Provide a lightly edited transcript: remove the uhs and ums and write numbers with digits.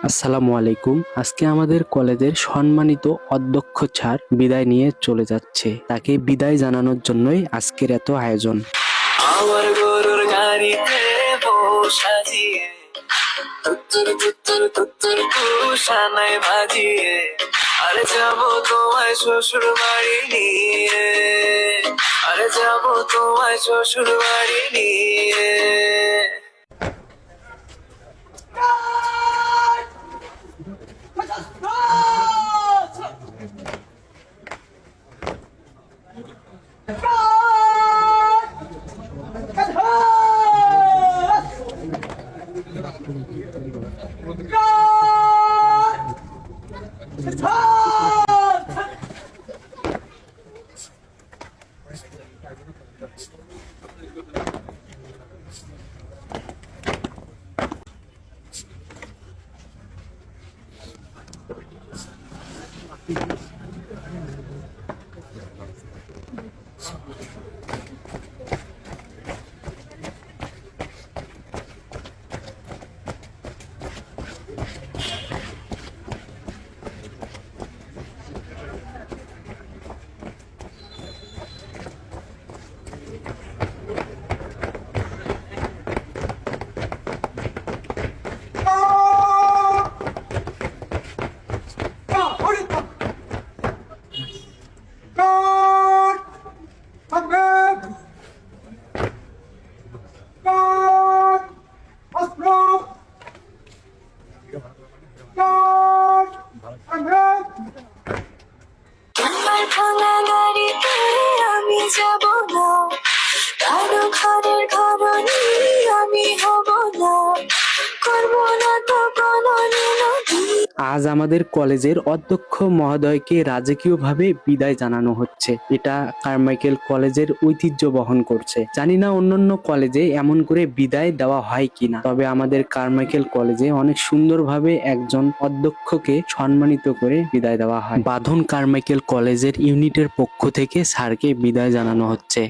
আসসালামু আলাইকুম। আজকে আমাদের কলেজের সম্মানিত অধ্যক্ষ স্যার বিদায় নিয়ে চলে যাচ্ছে। তাকে বিদায় জানানোর জন্যই আজকের এত আয়োজন। আমার গরুর গাড়িতে সাজিয়ে তুত্তুর তুত্তুর তুত্তুর কুশানায় ভাজিয়ে আরে যাবো তোমায় শ্বশুর বাড়ি নিয়ে, আরে যাবো তোমায় শ্বশুর বাড়ি নিয়ে। তোমার ভাঙা গাড়িতে আমি যাব না, কারো ঘরের ঘরনি আমি হব না, করবো না তো কোনো মিনতি। আজ আমাদের কলেজের অধ্যক্ষ মহোদয়কে রাজকীয়ভাবে বিদায় জানানো হচ্ছে। এটা কারমাইকেল কলেজের ঐতিহ্য বহন করছে। জানি না অন্যান্য কলেজে এমন করে বিদায় দেওয়া হয় কিনা, তবে আমাদের কারমাইকেল কলেজে অনেক সুন্দরভাবে একজন অধ্যক্ষকে সম্মানিত করে বিদায় দেওয়া হয়। বাঁধন কারমাইকেল কলেজের ইউনিটের পক্ষ থেকে স্যারকে বিদায় জানানো হচ্ছে।